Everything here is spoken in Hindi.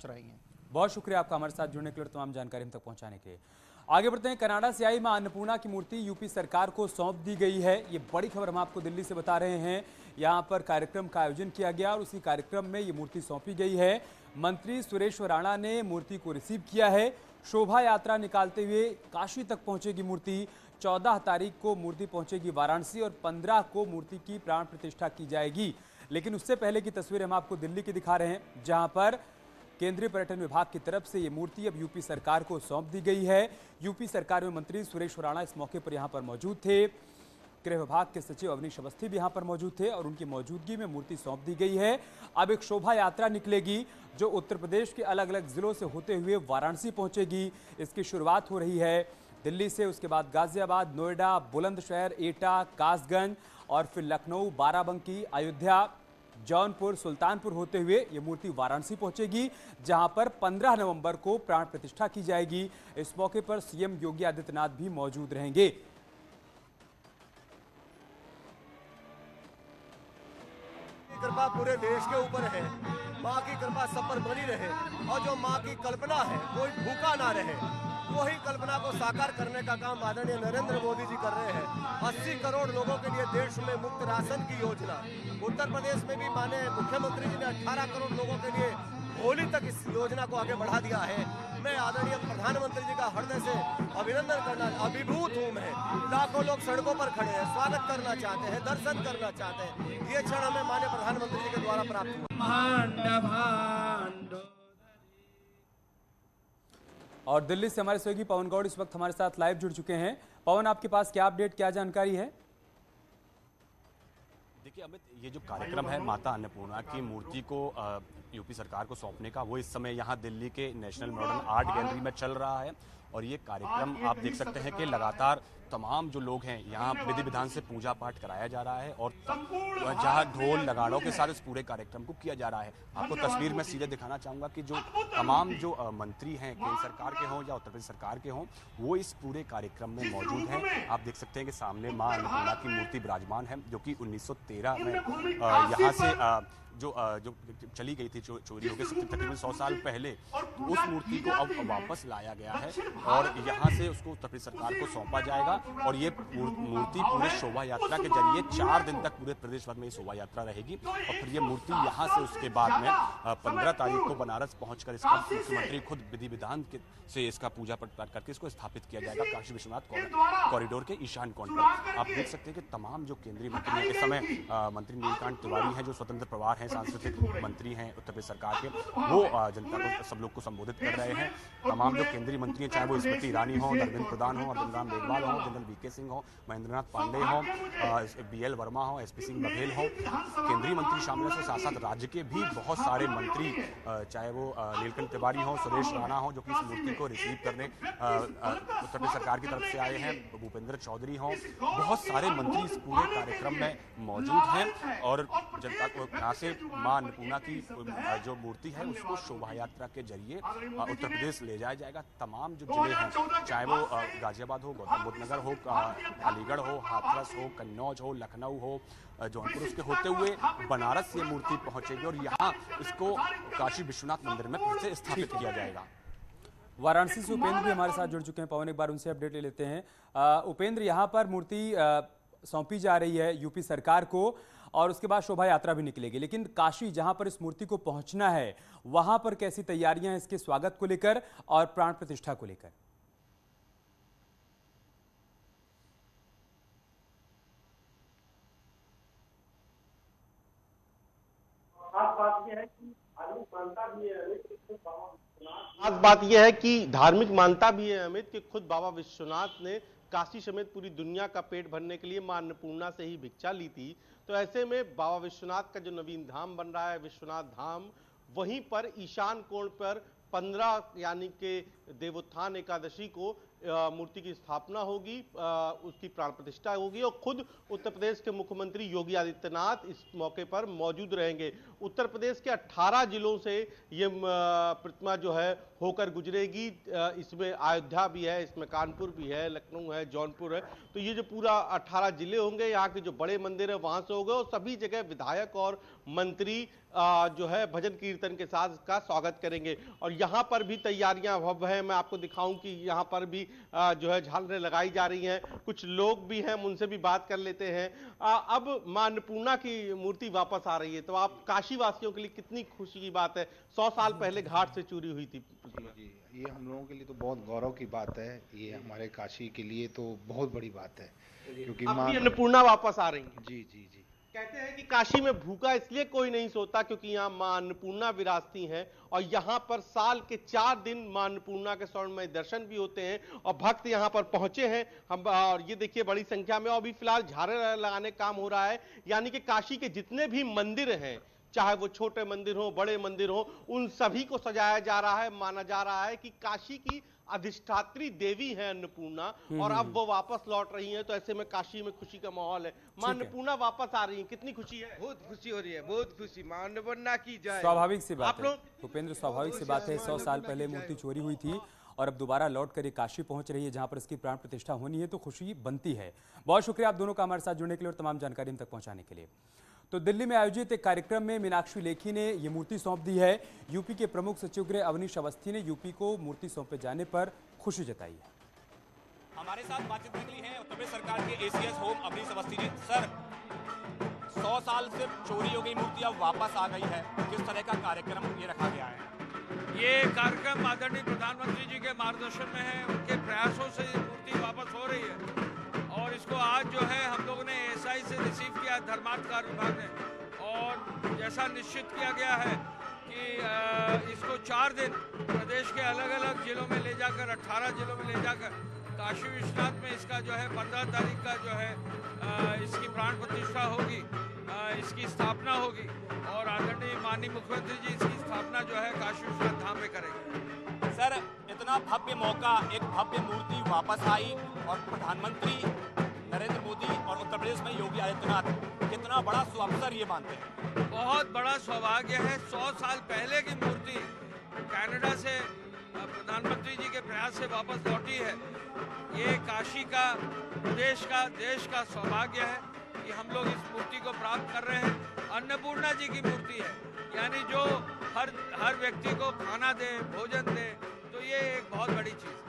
रही हैं। बहुत शुक्रिया आपका हमारे साथ जुड़ने के लिए, तमाम जानकारी हम तक पहुंचाने के। आगे बढ़ते हैं। कनाडा से आई मां अन्नपूर्णा की मूर्ति यूपी सरकार को सौंप दी गई है। ये बड़ी खबर हम आपको दिल्ली से बता रहे हैं। यहां पर कार्यक्रम का आयोजन किया गया और उसी कार्यक्रम में ये मूर्ति सौंपी गई है। मंत्री सुरेश राणा ने मूर्ति को रिसीव किया है। शोभा यात्रा निकालते हुए काशी तक पहुंचेगी मूर्ति। 14 तारीख को मूर्ति पहुंचेगी वाराणसी और 15 को मूर्ति की प्राण प्रतिष्ठा की जाएगी। लेकिन उससे पहले की तस्वीर हम आपको दिल्ली की दिखा रहे हैं, जहां पर केंद्रीय पर्यटन विभाग की तरफ से ये मूर्ति अब यूपी सरकार को सौंप दी गई है। यूपी सरकार में मंत्री सुरेश राणा इस मौके पर यहां पर मौजूद थे। गृह विभाग के सचिव अवनीश अवस्थी भी यहां पर मौजूद थे और उनकी मौजूदगी में मूर्ति सौंप दी गई है। अब एक शोभा यात्रा निकलेगी जो उत्तर प्रदेश के अलग अलग जिलों से होते हुए वाराणसी पहुंचेगी। इसकी शुरुआत हो रही है दिल्ली से, उसके बाद गाजियाबाद, नोएडा, बुलंदशहर, एटा, कासगंज और फिर लखनऊ, बाराबंकी, अयोध्या, जौनपुर, सुल्तानपुर होते हुए ये मूर्ति वाराणसी पहुंचेगी, जहां पर 15 नवंबर को प्राण प्रतिष्ठा की जाएगी। इस मौके पर सीएम योगी आदित्यनाथ भी मौजूद रहेंगे। कृपा पूरे देश के ऊपर है। माँ की कृपा सब पर बनी रहे और जो माँ की कल्पना है कोई भूखा ना रहे, वही कल्पना को साकार करने का काम आदरणीय नरेंद्र मोदी जी कर रहे हैं। 80 करोड़ लोगों के लिए देश में मुफ्त राशन की योजना, उत्तर प्रदेश में भी माननीय मुख्यमंत्री जी ने 18 करोड़ लोगों के लिए होली तक इस योजना को आगे बढ़ा दिया है। मैं आदरणीय प्रधानमंत्री जी का हृदय से अभिनंदन करना, अभिभूत हूँ मैं। लाखों लोग सड़कों पर खड़े हैं, स्वागत करना चाहते हैं, दर्शन करना चाहते हैं। ये क्षण हमें माननीय प्रधानमंत्री जी के द्वारा प्राप्त हुआ। और दिल्ली से हमारे सहयोगी पवन गौड़ इस वक्त हमारे साथ लाइव जुड़ चुके हैं। पवन, आपके पास क्या अपडेट, क्या जानकारी है? देखिए अमित, ये जो कार्यक्रम है माता अन्नपूर्णा की मूर्ति को यूपी सरकार को सौंपने का, वो इस समय यहाँ दिल्ली के नेशनल मॉडर्न आर्ट गैलरी में चल रहा है। और ये कार्यक्रम आप देख सकते हैं कि लगातार तमाम जो लोग हैं यहाँ विधि विधान से पूजा पाठ कराया जा रहा है और जहाँ ढोल नगाड़ों के साथ इस पूरे कार्यक्रम को किया जा रहा है। आपको तस्वीर में सीधे दिखाना चाहूँगा कि जो तमाम जो मंत्री हैं केंद्र सरकार के हों या उत्तर प्रदेश सरकार के हों, वो इस पूरे कार्यक्रम में मौजूद हैं। आप देख सकते हैं कि सामने माँ अन्नपूर्णा की मूर्ति विराजमान है, जो कि 1913 में यहाँ से जो चली गई थी चोरी होकर तकरीबन 100 साल पहले। तो उस मूर्ति को अब वापस लाया गया है और यहाँ से उसको उत्तर प्रदेश सरकार को सौंपा जाएगा। और ये मूर्ति पूरे शोभा यात्रा के जरिए 4 दिन तक पूरे प्रदेश भर में ये शोभा यात्रा रहेगी। और फिर ये मूर्ति यहाँ से उसके बाद में 15 तारीख को बनारस पहुंचकर इसका मुख्यमंत्री खुद विधि विधान से इसका पूजा पाठ करके इसको स्थापित किया जाएगा काशी विश्वनाथ कॉरिडोर के ईशान कोण पर। आप देख सकते हैं कि तमाम जो केंद्रीय मंत्री इस समय मंत्री नीलकांत तिवारी हैं, जो स्वतंत्र प्रभार हैं, सांस्कृतिक मंत्री हैं उत्तर प्रदेश सरकार के, वो जनता को, सब लोग को संबोधित कर रहे हैं। तमाम जो केंद्रीय मंत्री हैं, चाहे वो स्मृति ईरानी हो, धर्मेंद्र प्रधान हो, अर्जुन राम मेघवाल हो, जनरल वीके सिंह हो, महेंद्रनाथ पांडे हो, BL वर्मा हो, SP सिंह बघेल हो, केंद्रीय मंत्री शामिल हैं। साथ साथ राज्य के भी बहुत सारे मंत्री, चाहे वो नीलकंठ तिवारी हो, सुरेश राणा हो, जो कि इस मूर्ति को रिसीव करने उत्तर प्रदेश सरकार की तरफ से आए हैं, भूपेंद्र चौधरी हो, बहुत सारे मंत्री इस पूरे कार्यक्रम में मौजूद हैं। और जनता को यहाँ से मां अन्नपूर्णा की जो मूर्ति है उसको शोभा यात्रा के जरिए उत्तर प्रदेश ले जाया जाएगा। तमाम जो जिले हैं, चाहे वो गाजियाबाद हो, गौतम बुद्ध नगर हो, अलीगढ़ हो, हाथरस हो, कन्नौज हो, लखनऊ हो, जौनपुर, उसके होते हुए बनारस ये मूर्ति पहुंचेगी और यहाँ इसको काशी विश्वनाथ मंदिर में फिर से स्थापित किया जाएगा। वाराणसी से उपेंद्र भी हमारे साथ जुड़ चुके हैं। पवन, एक बार उनसे अपडेट ले लेते हैं। उपेंद्र, यहाँ पर मूर्ति सौंपी जा रही है यूपी सरकार को और उसके बाद शोभा यात्रा भी निकलेगी, लेकिन काशी जहां पर इस मूर्ति को पहुंचना है, वहां पर कैसी तैयारियां हैं इसके स्वागत को लेकर और प्राण प्रतिष्ठा को लेकर? खास बात यह है कि धार्मिक मान्यता भी है अमित, कि खुद बाबा विश्वनाथ ने काशी समेत पूरी दुनिया का पेट भरने के लिए मां अन्नपूर्णा से ही भिक्षा ली थी। तो ऐसे में बाबा विश्वनाथ का जो नवीन धाम बन रहा है, विश्वनाथ धाम, वहीं पर ईशान कोण पर 15 यानी कि देवोत्थान एकादशी को मूर्ति की स्थापना होगी, उसकी प्राण प्रतिष्ठा होगी और खुद उत्तर प्रदेश के मुख्यमंत्री योगी आदित्यनाथ इस मौके पर मौजूद रहेंगे। उत्तर प्रदेश के 18 जिलों से ये प्रतिमा जो है होकर गुजरेगी। इसमें अयोध्या भी है, इसमें कानपुर भी है, लखनऊ है, जौनपुर है। तो ये जो पूरा 18 जिले होंगे, यहाँ के जो बड़े मंदिर है वहां से होगा और सभी जगह विधायक और मंत्री जो है भजन कीर्तन के साथ इसका स्वागत करेंगे। और यहाँ पर भी तैयारियां भव्य हैं। मैं आपको दिखाऊं कि यहाँ पर भी जो है झालरें लगाई जा रही हैं। कुछ लोग भी हैं, उनसे भी बात कर लेते हैं। अब मां अन्नपूर्णा की मूर्ति वापस आ रही है, तो आप काशी वासियों के लिए कितनी खुशी की बात है? 100 साल पहले घाट से चोरी हुई थी। जी, ये हम लोगों के लिए तो बहुत गौरव की बात है। ये हमारे काशी के लिए तो बहुत बड़ी बात है, क्योंकि मां अन्नपूर्णा वापस आ रही है। जी जी जी। कहते हैं कि काशी में भूखा इसलिए कोई नहीं सोता क्योंकि यहाँ मां अन्नपूर्णा विराजती हैं और यहाँ पर साल के 4 दिन मां अन्नपूर्णा के स्वर्णमय दर्शन भी होते हैं और भक्त यहाँ पर पहुंचे हैं। हम और ये देखिए बड़ी संख्या में, और अभी फिलहाल झालर लगाने काम हो रहा है। यानी कि काशी के जितने भी मंदिर हैं, चाहे वो छोटे मंदिर हो, बड़े मंदिर हो, उन सभी को सजाया जा रहा है। माना जा रहा है कि काशी की अधिष्ठात्री देवी है अन्नपूर्णा और अब वो वापस लौट रही हैं, तो ऐसे में काशी में खुशी का माहौल है। मां अन्नपूर्णा वापस आ रही हैं, कितनी खुशी है? बहुत खुशी हो रही है, बहुत खुशी। मां अन्नपूर्णा की जय। स्वाभाविक सी बात आप है लोग भूपेंद्र, स्वाभाविक सी बात है। 100 साल पहले मूर्ति चोरी हुई थी और अब दोबारा लौट कर ये काशी पहुंच रही है, जहां पर इसकी प्राण प्रतिष्ठा होनी है, तो खुशी बनती है। बहुत शुक्रिया आप दोनों का हमारे साथ जुड़ने के लिए और तमाम जानकारी हम तक पहुंचाने के लिए। तो दिल्ली में आयोजित एक कार्यक्रम में मीनाक्षी लेखी ने ये मूर्ति सौंप दी है। यूपी के प्रमुख सचिव गृह अवनीश अवस्थी ने यूपी को मूर्ति सौंपे जाने पर खुशी जताई है। हमारे साथ बातचीत के लिए हैं उत्तर प्रदेश सरकार के ACS home Awanish Awasthi ji. Sir, 100 साल से चोरी हो गई मूर्ति अब वापस आ गई है, किस तरह का कार्यक्रम ये रखा गया है? ये कार्यक्रम आदरणीय प्रधानमंत्री जी के मार्गदर्शन में है। उनके प्रयासों से ये मूर्ति वापस हो रही है और इसको आज जो है हम लोगों ने एसआई से रिसीव किया, धर्मार्थ कार्य विभाग ने, और जैसा निश्चित किया गया है कि इसको 4 दिन प्रदेश के अलग अलग जिलों में ले जाकर, 18 जिलों में ले जाकर काशी विश्वनाथ में इसका जो है 15 तारीख का जो है इसकी प्राण प्रतिष्ठा होगी, इसकी स्थापना होगी और आदरणीय माननीय मुख्यमंत्री जी इसकी स्थापना जो है काशी विश्वनाथ धाम में करेंगे। सर, इतना भव्य मौका, एक भव्य मूर्ति वापस आई और प्रधानमंत्री नरेंद्र मोदी और उत्तर प्रदेश में योगी आदित्यनाथ कितना बड़ा सुअवसर ये मानते हैं? बहुत बड़ा सौभाग्य है। 100 साल पहले की मूर्ति कनाडा से प्रधानमंत्री जी के प्रयास से वापस लौटी है। ये काशी का, प्रदेश का, देश का सौभाग्य है कि हम लोग इस मूर्ति को प्राप्त कर रहे हैं। अन्नपूर्णा जी की मूर्ति है, यानी जो हर व्यक्ति को खाना दे, भोजन दे, तो ये एक बहुत बड़ी चीज़ है।